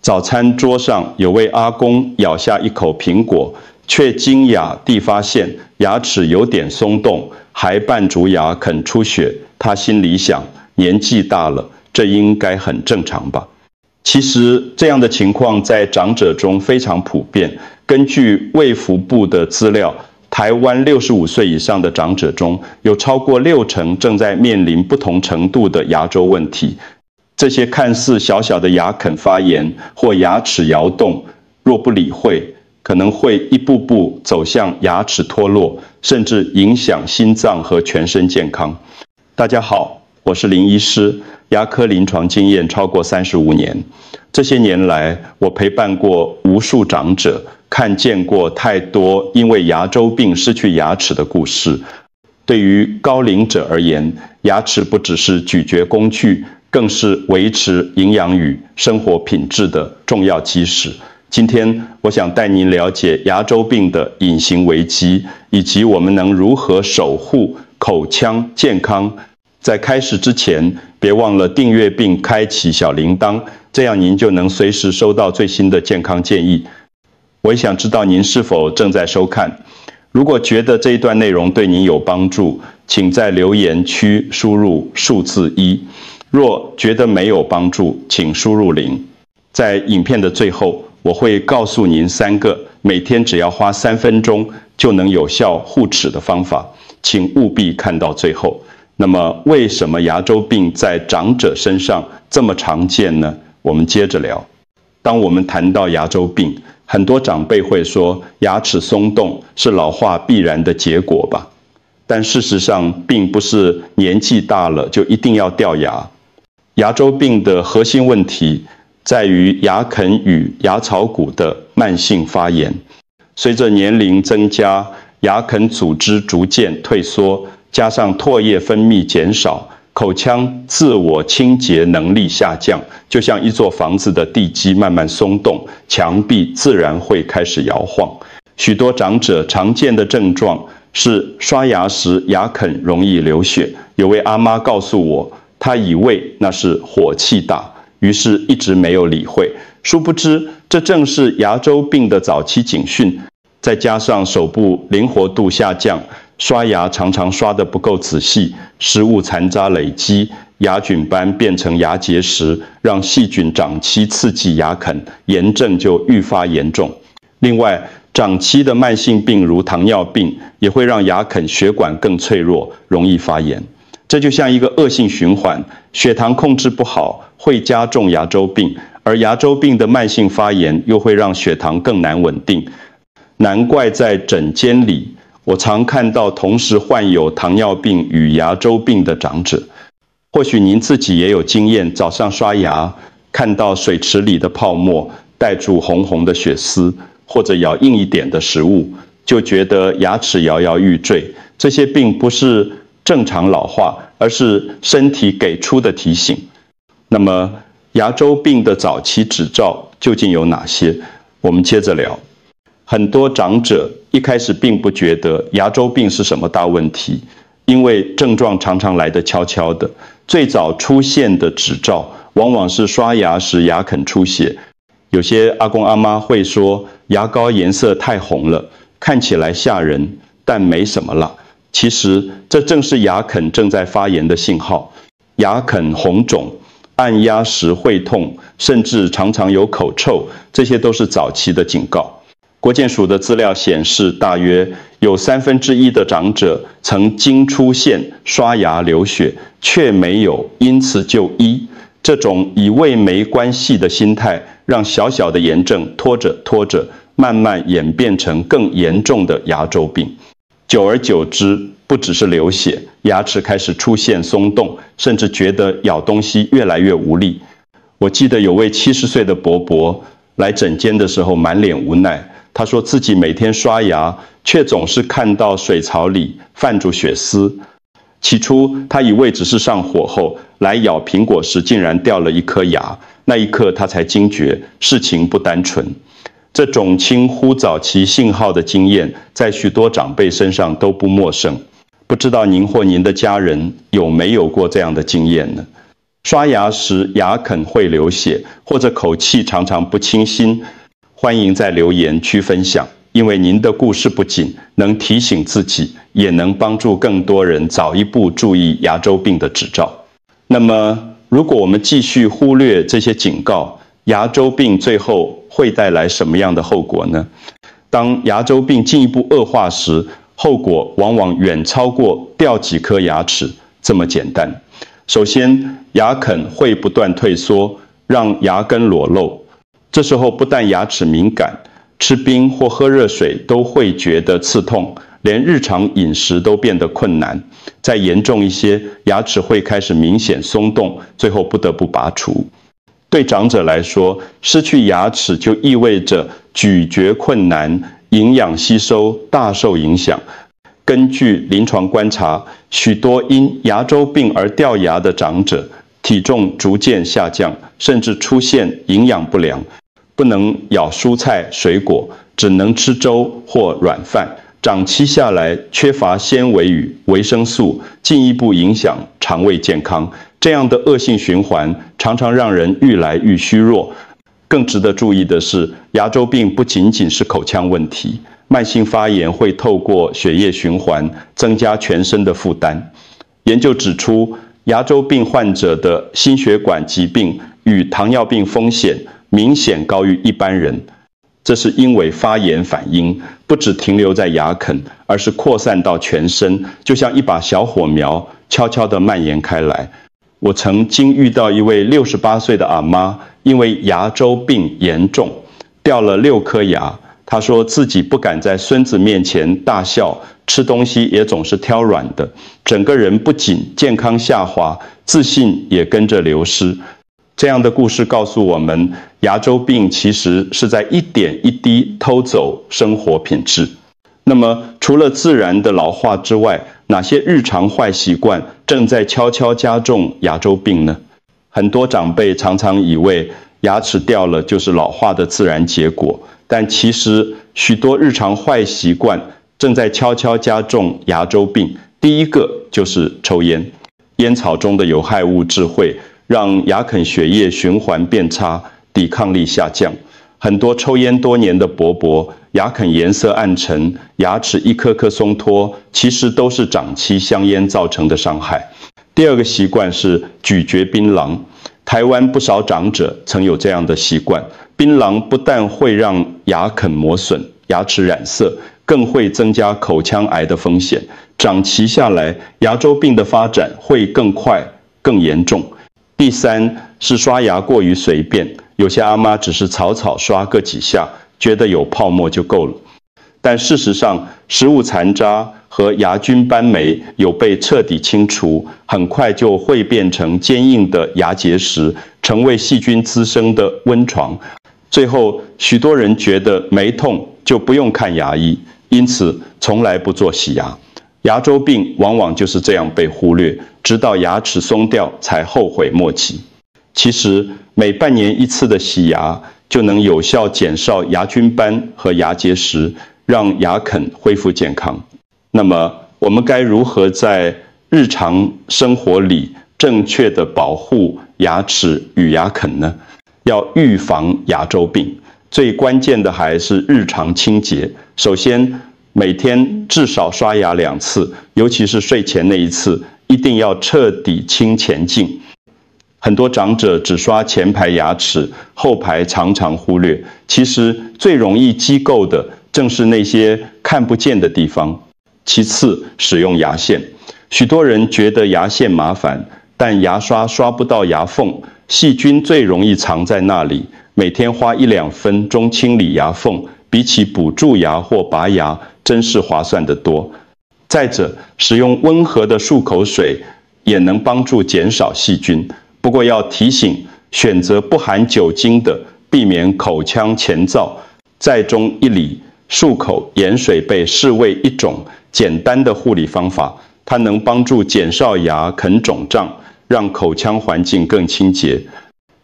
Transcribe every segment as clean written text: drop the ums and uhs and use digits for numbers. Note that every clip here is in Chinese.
早餐桌上有位阿公咬下一口苹果，却惊讶地发现牙齿有点松动，还半竹牙肯出血。他心里想，年纪大了，这应该很正常吧。其实这样的情况在长者中非常普遍。根据卫福部的资料，台湾65岁以上的长者中，有超过60%正在面临不同程度的牙周问题。这些看似小小的牙啃发炎或牙齿摇动，若不理会，可能会一步步走向牙齿脱落，甚至影响心脏和全身健康。大家好，我是林医师，牙科临床经验超过35年。这些年来，我陪伴过无数长者，看见过太多因为牙周病失去牙齿的故事。对于高龄者而言，牙齿不只是咀嚼工具，更是维持营养与生活品质的重要基石。今天，我想带您了解牙周病的隐形危机，以及我们能如何守护口腔健康。在开始之前，别忘了订阅并开启小铃铛，这样您就能随时收到最新的健康建议。我也想知道您是否正在收看。如果觉得这一段内容对您有帮助，请在留言区输入数字1。若觉得没有帮助，请输入0。在影片的最后，我会告诉您3个每天只要花3分钟就能有效护齿的方法，请务必看到最后。那么，为什么牙周病在长者身上这么常见呢？我们接着聊。当我们谈到牙周病，很多长辈会说牙齿松动是老化必然的结果吧？但事实上，并不是年纪大了就一定要掉牙。牙周病的核心问题在于牙啃与牙槽骨的慢性发炎。随着年龄增加，牙啃组织逐渐退缩，加上唾液分泌减少，口腔自我清洁能力下降，就像一座房子的地基慢慢松动，墙壁自然会开始摇晃。许多长者常见的症状是刷牙时牙啃容易流血。有位阿妈告诉我，她以为那是火气大，于是一直没有理会。殊不知，这正是牙周病的早期警讯。再加上手部灵活度下降，刷牙常常刷得不够仔细，食物残渣累积，牙菌斑变成牙结石，让细菌长期刺激牙啃，炎症就愈发严重。另外，长期的慢性病如糖尿病也会让牙啃血管更脆弱，容易发炎。这就像一个恶性循环，血糖控制不好会加重牙周病，而牙周病的慢性发炎又会让血糖更难稳定。难怪在诊间里，我常看到同时患有糖尿病与牙周病的长者。或许您自己也有经验，早上刷牙看到水池里的泡沫带住红红的血丝，或者咬硬一点的食物，就觉得牙齿摇摇欲坠。这些并不是正常老化，而是身体给出的提醒。那么，牙周病的早期指兆究竟有哪些？我们接着聊。很多长者一开始并不觉得牙周病是什么大问题，因为症状常常来得悄悄的。最早出现的指兆往往是刷牙时牙啃出血。有些阿公阿妈会说牙膏颜色太红了，看起来吓人，但没什么啦。其实这正是牙啃正在发炎的信号。牙啃红肿，按压时会痛，甚至常常有口臭，这些都是早期的警告。国健署的资料显示，大约有1/3的长者曾经出现刷牙流血，却没有因此就医。这种以为没关系的心态，让小小的炎症拖着拖着，慢慢演变成更严重的牙周病。久而久之，不只是流血，牙齿开始出现松动，甚至觉得咬东西越来越无力。我记得有位70岁的伯伯来诊间的时候，满脸无奈。他说自己每天刷牙，却总是看到水槽里泛着血丝。起初他以为只是上火后来咬苹果时竟然掉了一颗牙，那一刻他才惊觉事情不单纯。这种轻忽早期信号的经验，在许多长辈身上都不陌生。不知道您或您的家人有没有过这样的经验呢？刷牙时牙啃会流血，或者口气常常不清新，欢迎在留言区分享，因为您的故事不仅能提醒自己，也能帮助更多人早一步注意牙周病的指兆。那么，如果我们继续忽略这些警告，牙周病最后会带来什么样的后果呢？当牙周病进一步恶化时，后果往往远超过掉几颗牙齿这么简单。首先，牙啃会不断退缩，让牙根裸露。这时候不但牙齿敏感，吃冰或喝热水都会觉得刺痛，连日常饮食都变得困难。再严重一些，牙齿会开始明显松动，最后不得不拔除。对长者来说，失去牙齿就意味着咀嚼困难，营养吸收大受影响。根据临床观察，许多因牙周病而掉牙的长者，体重逐渐下降，甚至出现营养不良，不能咬蔬菜水果，只能吃粥或软饭，长期下来缺乏纤维与维生素，进一步影响肠胃健康。这样的恶性循环常常让人愈来愈虚弱。更值得注意的是，牙周病不仅仅是口腔问题，慢性发炎会透过血液循环增加全身的负担。研究指出，牙周病患者的心血管疾病与糖尿病风险明显高于一般人。这是因为发炎反应不只停留在牙啃，而是扩散到全身，就像一把小火苗悄悄地蔓延开来。我曾经遇到一位68岁的阿妈，因为牙周病严重，掉了6颗牙。她说自己不敢在孙子面前大笑，吃东西也总是挑软的，整个人不仅健康下滑，自信也跟着流失。这样的故事告诉我们，牙周病其实是在一点一滴偷走生活品质。那么，除了自然的老化之外，哪些日常坏习惯正在悄悄加重牙周病呢？很多长辈常常以为牙齿掉了就是老化的自然结果，但其实许多日常坏习惯正在悄悄加重牙周病。第一个就是抽烟，烟草中的有害物质会让牙啃血液循环变差，抵抗力下降。很多抽烟多年的伯伯，牙啃颜色暗沉，牙齿一颗颗松脱，其实都是长期香烟造成的伤害。第二个习惯是咀嚼槟榔，台湾不少长者曾有这样的习惯。槟榔不但会让牙啃磨损、牙齿染色，更会增加口腔癌的风险。长期下来，牙周病的发展会更快、更严重。第三是刷牙过于随便，有些阿妈只是草草刷个几下，觉得有泡沫就够了。但事实上，食物残渣和牙菌斑霉有被彻底清除，很快就会变成坚硬的牙结石，成为细菌滋生的温床。最后，许多人觉得没痛就不用看牙医，因此从来不做洗牙。牙周病往往就是这样被忽略，直到牙齿松掉才后悔莫及。其实，每半年一次的洗牙就能有效减少牙菌斑和牙结石，让牙啃恢复健康。那么，我们该如何在日常生活里正确的保护牙齿与牙啃呢？要预防牙周病，最关键的还是日常清洁。首先，每天至少刷牙2次，尤其是睡前那一次，一定要彻底清前镜。很多长者只刷前排牙齿，后排常常忽略。其实最容易积垢的正是那些看不见的地方。其次，使用牙线。许多人觉得牙线麻烦，但牙刷刷不到牙缝，细菌最容易藏在那里。每天花1-2分钟清理牙缝，比起补蛀牙或拔牙，真是划算得多。再者，使用温和的漱口水也能帮助减少细菌。不过要提醒，选择不含酒精的，避免口腔前燥。在中一理，漱口盐水被视为一种简单的护理方法，它能帮助减少牙啃肿胀，让口腔环境更清洁。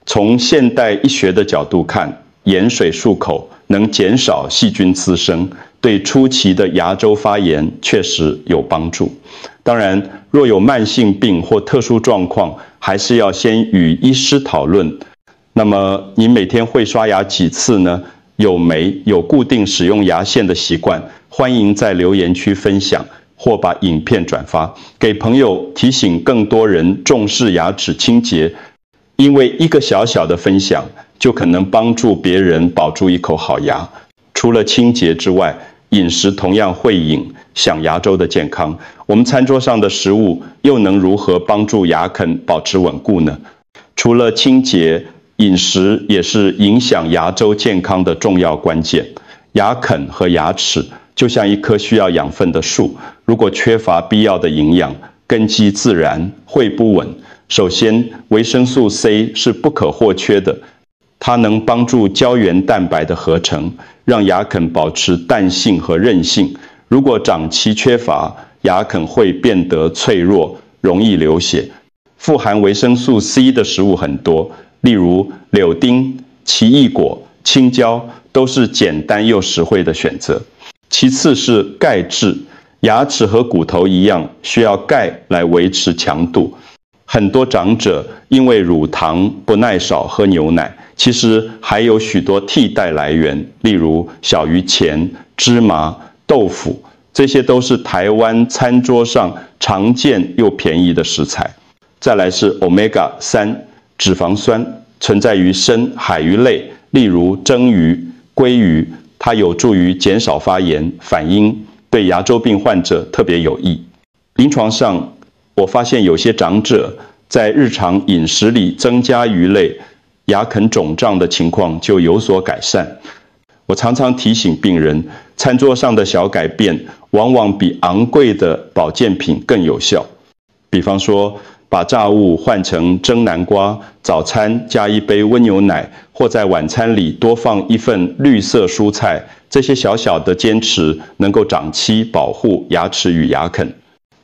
从现代医学的角度看，盐水漱口能减少细菌滋生，对初期的牙周发炎确实有帮助。当然，若有慢性病或特殊状况，还是要先与医师讨论。那么，你每天会刷牙几次呢？有没有固定使用牙线的习惯？欢迎在留言区分享，或把影片转发给朋友，提醒更多人重视牙齿清洁。因为一个小小的分享，就可能帮助别人保住一口好牙。除了清洁之外，饮食同样会影响牙周的健康。我们餐桌上的食物又能如何帮助牙啃保持稳固呢？除了清洁，饮食也是影响牙周健康的重要关键。牙啃和牙齿就像一棵需要养分的树，如果缺乏必要的营养，根基自然会不稳。首先，维生素 C 是不可或缺的，它能帮助胶原蛋白的合成，让牙啃保持弹性和韧性。如果长期缺乏，牙啃会变得脆弱，容易流血。富含维生素 C 的食物很多，例如柳丁、奇异果、青椒都是简单又实惠的选择。其次是钙质，牙齿和骨头一样，需要钙来维持强度。很多长者因为乳糖不耐少喝牛奶，其实还有许多替代来源，例如小鱼钱、芝麻、豆腐，这些都是台湾餐桌上常见又便宜的食材。再来是 Omega-3 脂肪酸，存在于深海鱼类，例如蒸鱼、鲑鱼，它有助于减少发炎反应，对牙周病患者特别有益。临床上，我发现有些长者在日常饮食里增加鱼类，牙啃肿胀的情况就有所改善。我常常提醒病人，餐桌上的小改变往往比昂贵的保健品更有效。比方说，把炸物换成蒸南瓜，早餐加一杯温牛奶，或在晚餐里多放一份绿色蔬菜，这些小小的坚持能够长期保护牙齿与牙啃。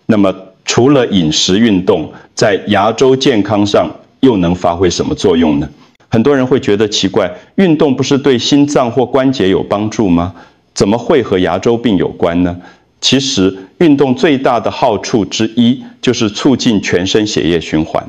那么，除了饮食运动，在牙周健康上又能发挥什么作用呢？很多人会觉得奇怪，运动不是对心脏或关节有帮助吗？怎么会和牙周病有关呢？其实，运动最大的好处之一就是促进全身血液循环。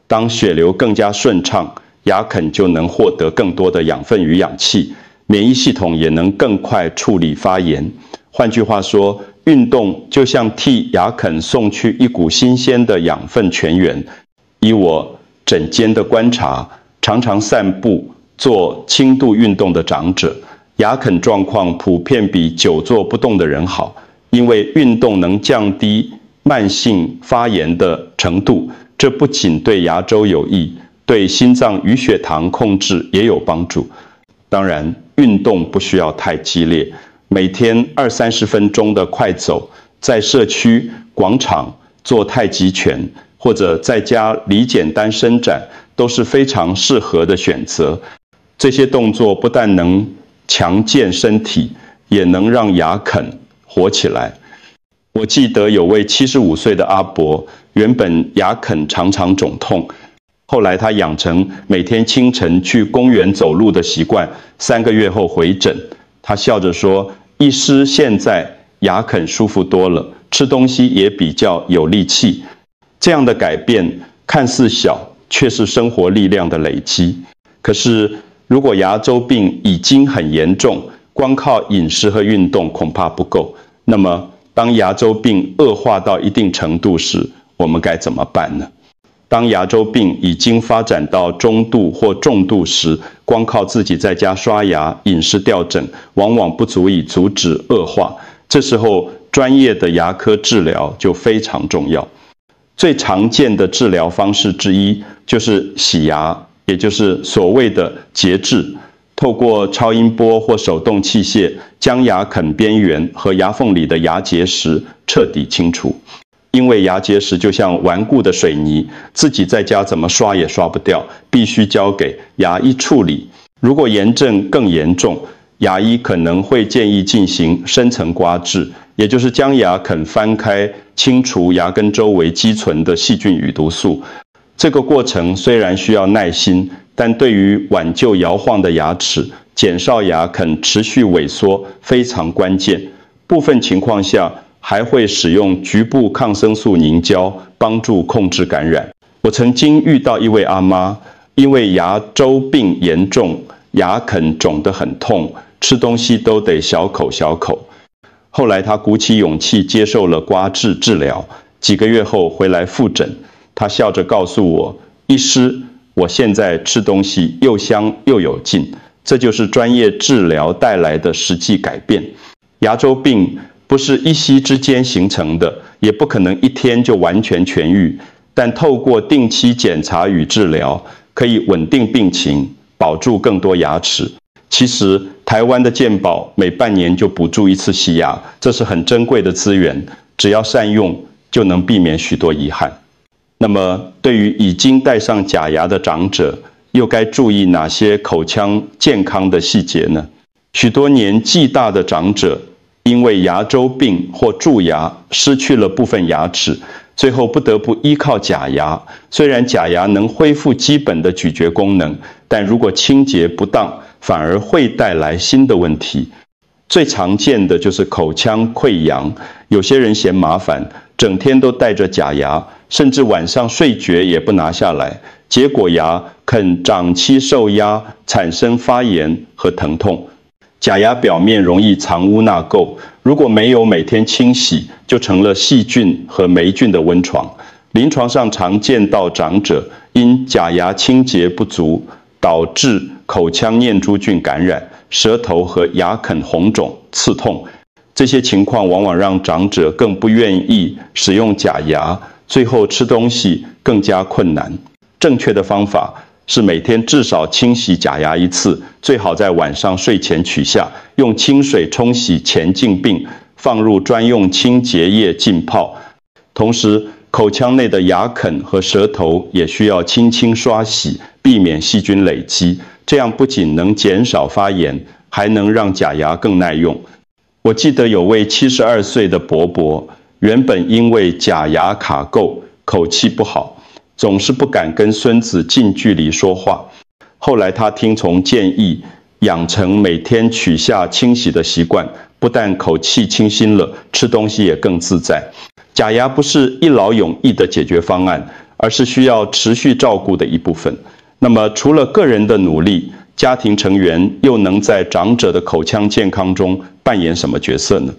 当血流更加顺畅，牙啃就能获得更多的养分与氧气，免疫系统也能更快处理发炎。换句话说，运动就像替牙啃送去一股新鲜的养分泉源。以我诊间的观察，常常散步、做轻度运动的长者，牙啃状况普遍比久坐不动的人好，因为运动能降低慢性发炎的程度，这不仅对牙周有益，对心脏与血糖控制也有帮助。当然，运动不需要太激烈，每天20-30分钟的快走，在社区广场做太极拳，或者在家离简单伸展，都是非常适合的选择。这些动作不但能强健身体，也能让牙啃活起来。我记得有位75岁的阿伯，原本牙啃常常肿痛，后来他养成每天清晨去公园走路的习惯，3个月后回诊，他笑着说：“医师，现在牙啃舒服多了，吃东西也比较有力气。”这样的改变看似小，却是生活力量的累积。可是，如果牙周病已经很严重，光靠饮食和运动恐怕不够。那么，当牙周病恶化到一定程度时，我们该怎么办呢？当牙周病已经发展到中度或重度时，光靠自己在家刷牙、饮食调整，往往不足以阻止恶化。这时候，专业的牙科治疗就非常重要。最常见的治疗方式之一就是洗牙，也就是所谓的节制。透过超音波或手动器械，将牙啃边缘和牙缝里的牙结石彻底清除。因为牙结石就像顽固的水泥，自己在家怎么刷也刷不掉，必须交给牙医处理。如果炎症更严重，牙医可能会建议进行深层刮治，也就是将牙啃翻开，清除牙根周围积存的细菌与毒素。这个过程虽然需要耐心，但对于挽救摇晃的牙齿，减少牙啃持续萎缩非常关键。部分情况下，还会使用局部抗生素凝胶帮助控制感染。我曾经遇到一位阿妈，因为牙周病严重，牙啃肿得很痛，吃东西都得小口小口。后来她鼓起勇气接受了刮治治疗，几个月后回来复诊，她笑着告诉我：“医师，我现在吃东西又香又有劲。”这就是专业治疗带来的实际改变。牙周病不是一夕之间形成的，也不可能一天就完全痊愈，但透过定期检查与治疗，可以稳定病情，保住更多牙齿。其实台湾的健保每半年就补助一次洗牙，这是很珍贵的资源，只要善用，就能避免许多遗憾。那么对于已经戴上假牙的长者，又该注意哪些口腔健康的细节呢？许多年纪大的长者因为牙周病或蛀牙失去了部分牙齿，最后不得不依靠假牙。虽然假牙能恢复基本的咀嚼功能，但如果清洁不当，反而会带来新的问题。最常见的就是口腔溃疡，有些人嫌麻烦，整天都戴着假牙，甚至晚上睡觉也不拿下来，结果牙肯长期受压，产生发炎和疼痛。假牙表面容易藏污纳垢，如果没有每天清洗，就成了细菌和霉菌的温床。临床上常见到长者因假牙清洁不足，导致口腔念珠菌感染，舌头和牙啃红肿、刺痛。这些情况往往让长者更不愿意使用假牙，最后吃东西更加困难。正确的方法是每天至少清洗假牙一次，最好在晚上睡前取下，用清水冲洗前净病，放入专用清洁液浸泡。同时，口腔内的牙啃和舌头也需要轻轻刷洗，避免细菌累积。这样不仅能减少发炎，还能让假牙更耐用。我记得有位72岁的伯伯，原本因为假牙卡垢，口气不好，总是不敢跟孙子近距离说话。后来他听从建议，养成每天取下清洗的习惯，不但口气清新了，吃东西也更自在。假牙不是一劳永逸的解决方案，而是需要持续照顾的一部分。那么除了个人的努力，家庭成员又能在长者的口腔健康中扮演什么角色呢？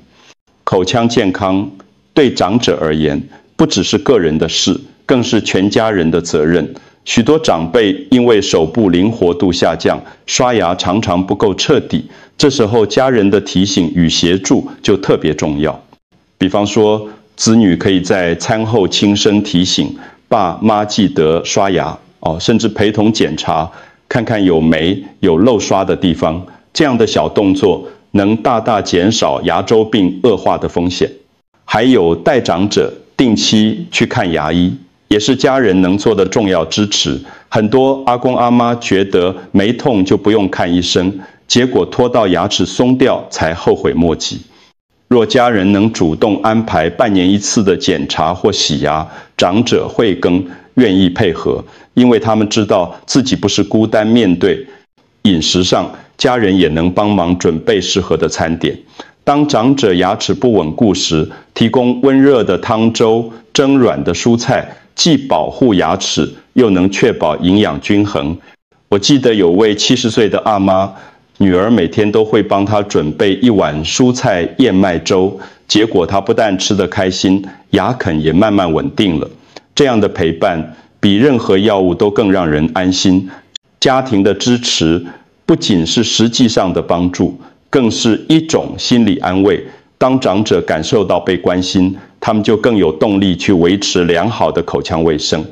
口腔健康对长者而言，不只是个人的事，更是全家人的责任。许多长辈因为手部灵活度下降，刷牙常常不够彻底，这时候家人的提醒与协助就特别重要。比方说，子女可以在餐后轻声提醒爸妈记得刷牙，甚至陪同检查，看看有没有漏刷的地方。这样的小动作能大大减少牙周病恶化的风险。还有带长者定期去看牙医，也是家人能做的重要支持。很多阿公阿妈觉得没痛就不用看医生，结果拖到牙齿松掉才后悔莫及。若家人能主动安排半年一次的检查或洗牙，长者会更愿意配合，因为他们知道自己不是孤单面对。饮食上，家人也能帮忙准备适合的餐点。当长者牙齿不稳固时，提供温热的汤粥、蒸软的蔬菜，既保护牙齿，又能确保营养均衡。我记得有位70岁的阿妈，女儿每天都会帮她准备一碗蔬菜燕麦粥，结果她不但吃得开心，牙啃也慢慢稳定了。这样的陪伴比任何药物都更让人安心。家庭的支持不仅是实际上的帮助，更是一种心理安慰。当长者感受到被关心，他们就更有动力去维持良好的口腔卫生。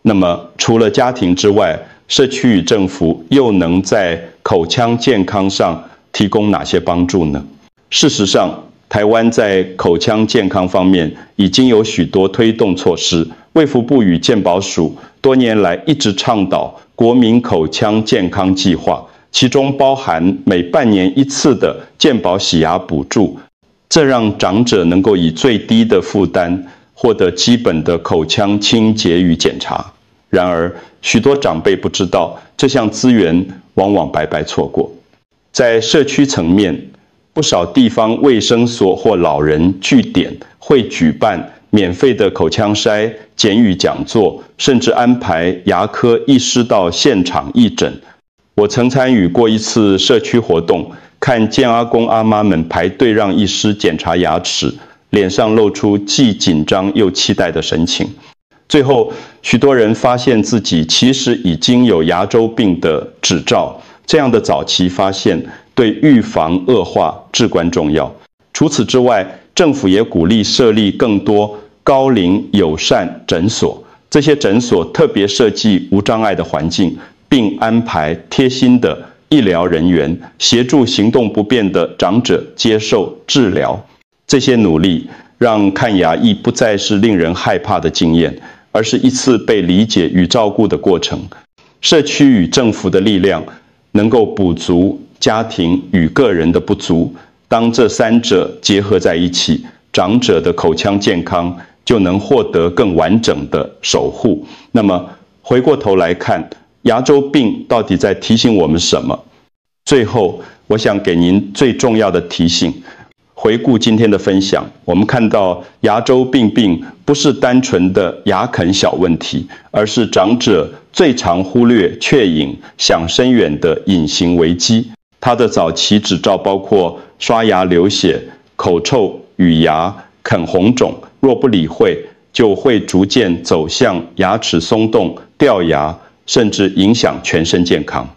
那么除了家庭之外，社区与政府又能在口腔健康上提供哪些帮助呢？事实上，台湾在口腔健康方面已经有许多推动措施。卫福部与健保署多年来一直倡导国民口腔健康计划，其中包含每半年一次的健保洗牙补助，这让长者能够以最低的负担获得基本的口腔清洁与检查。然而，许多长辈不知道这项资源往往白白错过。在社区层面，不少地方卫生所或老人据点会举办免费的口腔筛、简语讲座，甚至安排牙科医师到现场义诊。我曾参与过一次社区活动，看见阿公阿妈们排队让医师检查牙齿，脸上露出既紧张又期待的神情。最后，许多人发现自己其实已经有牙周病的指兆，这样的早期发现对预防恶化至关重要。除此之外，政府也鼓励设立更多高龄友善诊所，这些诊所特别设计无障碍的环境，并安排贴心的医疗人员协助行动不便的长者接受治疗。这些努力让看牙医不再是令人害怕的经验，而是一次被理解与照顾的过程。社区与政府的力量能够补足家庭与个人的不足，当这三者结合在一起，长者的口腔健康就能获得更完整的守护。那么回过头来看，牙周病到底在提醒我们什么？最后，我想给您最重要的提醒。回顾今天的分享，我们看到牙周病不是单纯的牙啃小问题，而是长者最常忽略却想深远的隐形危机。它的早期指兆包括刷牙流血、口臭、呀牙、啃红肿，若不理会，就会逐渐走向牙齿松动、掉牙，甚至影响全身健康。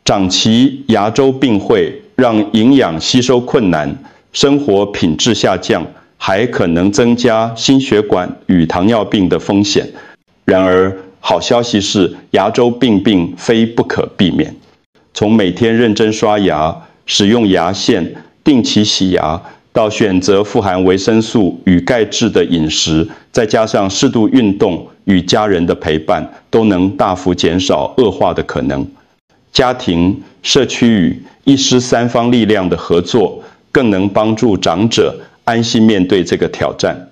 长期牙周病会让营养吸收困难，生活品质下降，还可能增加心血管与糖尿病的风险。然而，好消息是，牙周病非不可避免。从每天认真刷牙、使用牙线、定期洗牙，到选择富含维生素与钙质的饮食，再加上适度运动与家人的陪伴，都能大幅减少恶化的可能。家庭、社区与医师三方力量的合作，更能帮助长者安心面对这个挑战。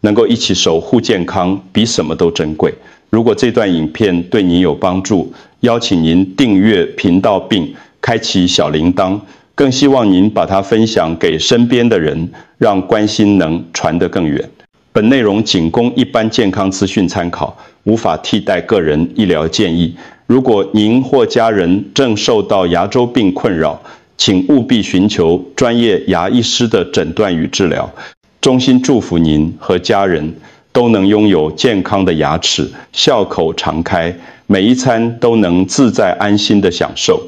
能够一起守护健康，比什么都珍贵。如果这段影片对您有帮助，邀请您订阅频道并开启小铃铛，更希望您把它分享给身边的人，让关心能传得更远。本内容仅供一般健康资讯参考，无法替代个人医疗建议。如果您或家人正受到牙周病困扰，请务必寻求专业牙医师的诊断与治疗。衷心祝福您和家人都能拥有健康的牙齿，笑口常开，每一餐都能自在安心的享受。